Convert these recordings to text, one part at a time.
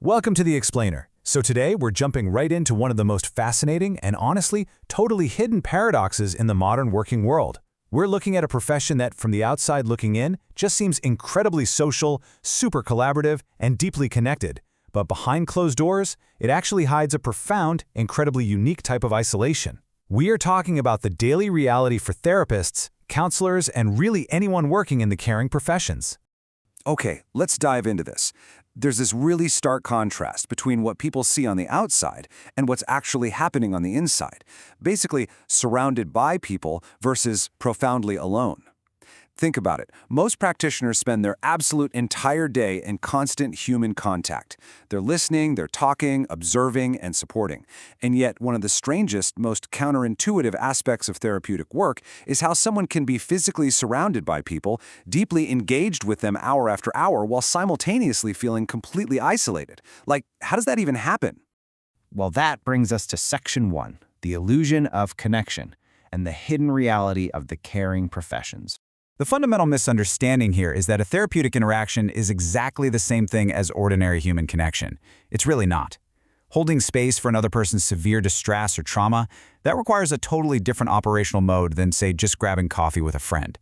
Welcome to The Explainer. So today we're jumping right into one of the most fascinating and honestly, totally hidden paradoxes in the modern working world. We're looking at a profession that, from the outside looking in, just seems incredibly social, super collaborative, and deeply connected. But behind closed doors, it actually hides a profound, incredibly unique type of isolation. We are talking about the daily reality for therapists, counselors, and really anyone working in the caring professions. Okay, let's dive into this. There's this really stark contrast between what people see on the outside and what's actually happening on the inside. Basically, surrounded by people versus profoundly alone. Think about it. Most practitioners spend their absolute entire day in constant human contact. They're listening, they're talking, observing, and supporting. And yet, one of the strangest, most counterintuitive aspects of therapeutic work is how someone can be physically surrounded by people, deeply engaged with them hour after hour, while simultaneously feeling completely isolated. Like, how does that even happen? Well, that brings us to Section 1, the illusion of connection, and the hidden reality of the caring professions. The fundamental misunderstanding here is that a therapeutic interaction is exactly the same thing as ordinary human connection. It's really not. Holding space for another person's severe distress or trauma, that requires a totally different operational mode than, say, just grabbing coffee with a friend.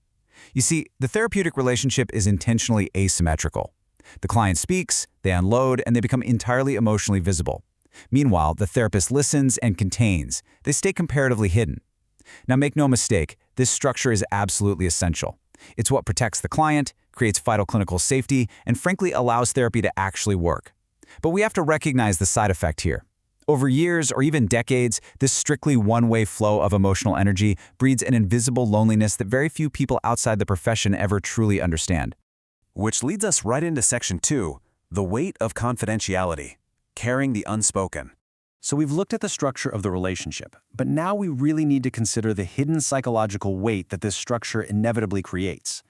You see, the therapeutic relationship is intentionally asymmetrical. The client speaks, they unload, and they become entirely emotionally visible. Meanwhile, the therapist listens and contains. They stay comparatively hidden. Now, make no mistake, this structure is absolutely essential. It's what protects the client, creates vital clinical safety, and frankly allows therapy to actually work. But we have to recognize the side effect here. Over years or even decades, this strictly one-way flow of emotional energy breeds an invisible loneliness that very few people outside the profession ever truly understand. Which leads us right into Section 2, the weight of confidentiality, carrying the unspoken. So we've looked at the structure of the relationship, but now we really need to consider the hidden psychological weight that this structure inevitably creates.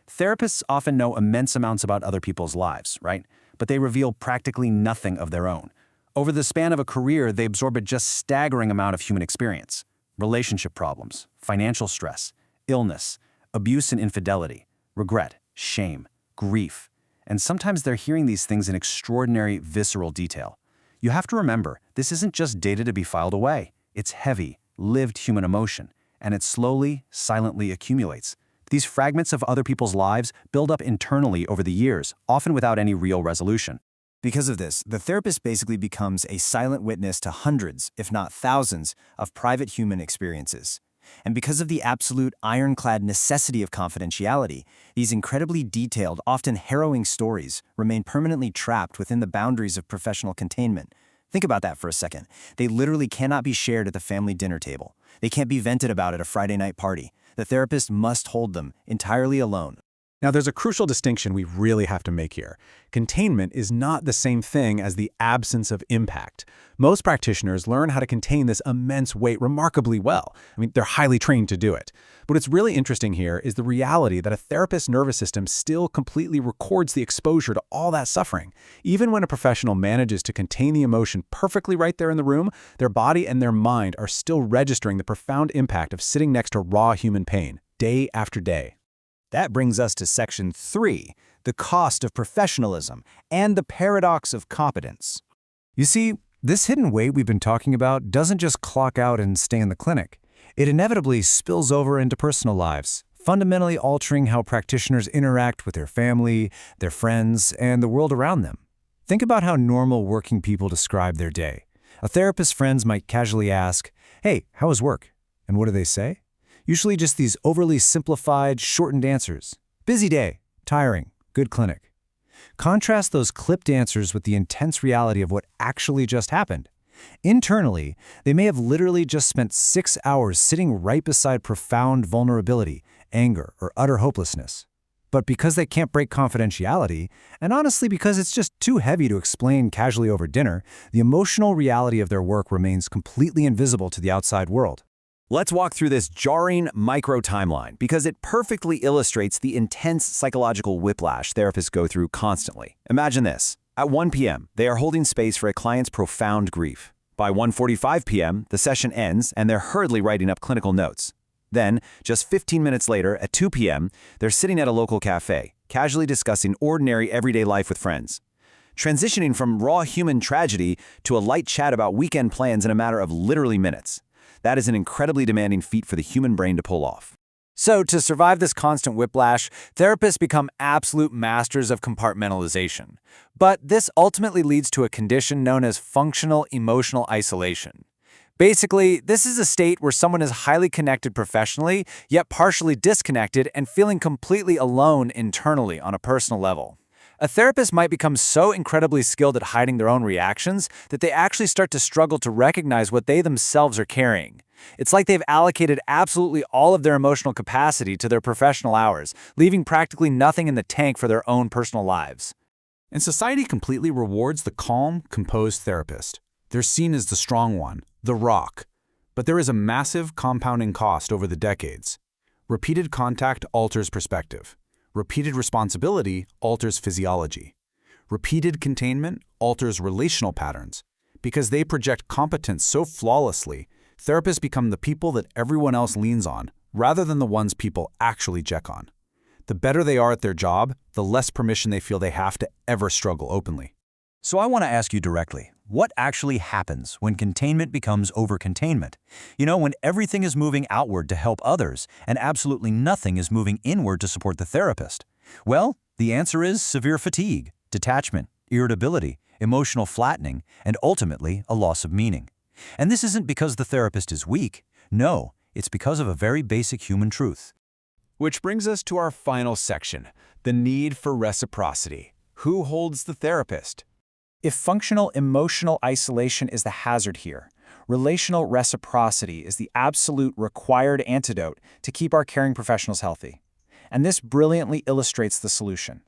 Therapists often know immense amounts about other people's lives, right? But they reveal practically nothing of their own. Over the span of a career, they absorb a just staggering amount of human experience. Relationship problems, financial stress, illness, abuse and infidelity, regret, shame, grief. And sometimes they're hearing these things in extraordinary, visceral detail. You have to remember, this isn't just data to be filed away. It's heavy, lived human emotion, and it slowly, silently accumulates. These fragments of other people's lives build up internally over the years, often without any real resolution. Because of this, the therapist basically becomes a silent witness to hundreds, if not thousands, of private human experiences. And because of the absolute ironclad necessity of confidentiality, these incredibly detailed, often harrowing stories remain permanently trapped within the boundaries of professional containment. Think about that for a second. They literally cannot be shared at the family dinner table. They can't be vented about at a Friday night party. The therapist must hold them entirely alone. Now, there's a crucial distinction we really have to make here. Containment is not the same thing as the absence of impact. Most practitioners learn how to contain this immense weight remarkably well. They're highly trained to do it. But what's really interesting here is the reality that a therapist's nervous system still completely records the exposure to all that suffering. Even when a professional manages to contain the emotion perfectly right there in the room, their body and their mind are still registering the profound impact of sitting next to raw human pain, day after day. That brings us to Section 3, the cost of professionalism and the paradox of competence. You see, this hidden weight we've been talking about doesn't just clock out and stay in the clinic. It inevitably spills over into personal lives, fundamentally altering how practitioners interact with their family, their friends, and the world around them. Think about how normal working people describe their day. A therapist's friends might casually ask, "Hey, how was work?" And what do they say? Usually just these overly simplified, shortened answers. Busy day, tiring, good clinic. Contrast those clipped answers with the intense reality of what actually just happened. Internally, they may have literally just spent 6 hours sitting right beside profound vulnerability, anger, or utter hopelessness. But because they can't break confidentiality, and honestly because it's just too heavy to explain casually over dinner, the emotional reality of their work remains completely invisible to the outside world. Let's walk through this jarring micro-timeline because it perfectly illustrates the intense psychological whiplash therapists go through constantly. Imagine this. At 1 p.m., they are holding space for a client's profound grief. By 1:45 p.m., the session ends and they're hurriedly writing up clinical notes. Then, just 15 minutes later, at 2 p.m., they're sitting at a local cafe, casually discussing ordinary everyday life with friends. transitioning from raw human tragedy to a light chat about weekend plans in a matter of literally minutes. That is an incredibly demanding feat for the human brain to pull off. So, to survive this constant whiplash, therapists become absolute masters of compartmentalization. But this ultimately leads to a condition known as functional emotional isolation. Basically, this is a state where someone is highly connected professionally, yet partially disconnected and feeling completely alone internally on a personal level. A therapist might become so incredibly skilled at hiding their own reactions that they actually start to struggle to recognize what they themselves are carrying. It's like they've allocated absolutely all of their emotional capacity to their professional hours, leaving practically nothing in the tank for their own personal lives. And society completely rewards the calm, composed therapist. They're seen as the strong one, the rock. But there is a massive compounding cost over the decades. Repeated contact alters perspective. Repeated responsibility alters physiology. Repeated containment alters relational patterns. Because they project competence so flawlessly, therapists become the people that everyone else leans on, rather than the ones people actually check on. The better they are at their job, the less permission they feel they have to ever struggle openly. So I want to ask you directly, what actually happens when containment becomes over-containment? You know, when everything is moving outward to help others and absolutely nothing is moving inward to support the therapist. Well, the answer is severe fatigue, detachment, irritability, emotional flattening, and ultimately a loss of meaning. And this isn't because the therapist is weak. No, it's because of a very basic human truth. Which brings us to our final section, the need for reciprocity. Who holds the therapist? If functional emotional isolation is the hazard here, relational reciprocity is the absolute required antidote to keep our caring professionals healthy. And this brilliantly illustrates the solution.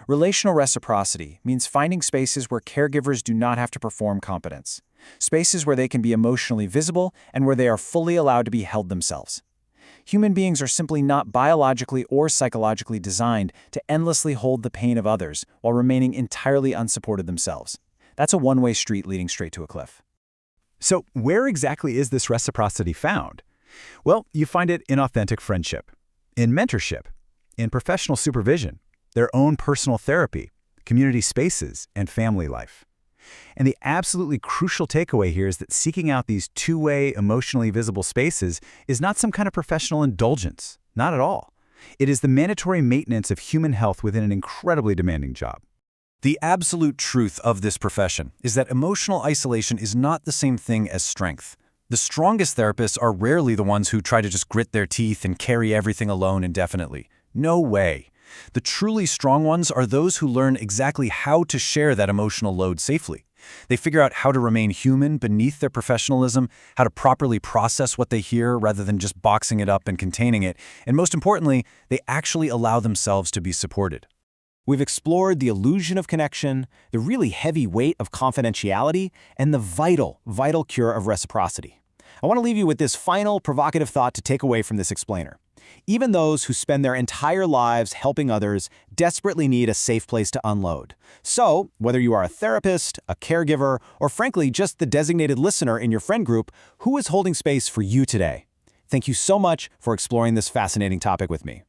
Relational reciprocity means finding spaces where caregivers do not have to perform competence, spaces where they can be emotionally visible and where they are fully allowed to be held themselves. Human beings are simply not biologically or psychologically designed to endlessly hold the pain of others while remaining entirely unsupported themselves. That's a one-way street leading straight to a cliff. So where exactly is this reciprocity found? Well, you find it in authentic friendship, in mentorship, in professional supervision, their own personal therapy, community spaces, and family life. And the absolutely crucial takeaway here is that seeking out these two-way, emotionally visible spaces is not some kind of professional indulgence. Not at all. It is the mandatory maintenance of human health within an incredibly demanding job. The absolute truth of this profession is that emotional isolation is not the same thing as strength. The strongest therapists are rarely the ones who try to just grit their teeth and carry everything alone indefinitely. No way. The truly strong ones are those who learn exactly how to share that emotional load safely. They figure out how to remain human beneath their professionalism, how to properly process what they hear rather than just boxing it up and containing it, and most importantly, they actually allow themselves to be supported. We've explored the illusion of connection, the really heavy weight of confidentiality, and the vital, vital cure of reciprocity. I want to leave you with this final provocative thought to take away from this explainer. Even those who spend their entire lives helping others desperately need a safe place to unload. So, whether you are a therapist, a caregiver, or frankly just the designated listener in your friend group, who is holding space for you today? Thank you so much for exploring this fascinating topic with me.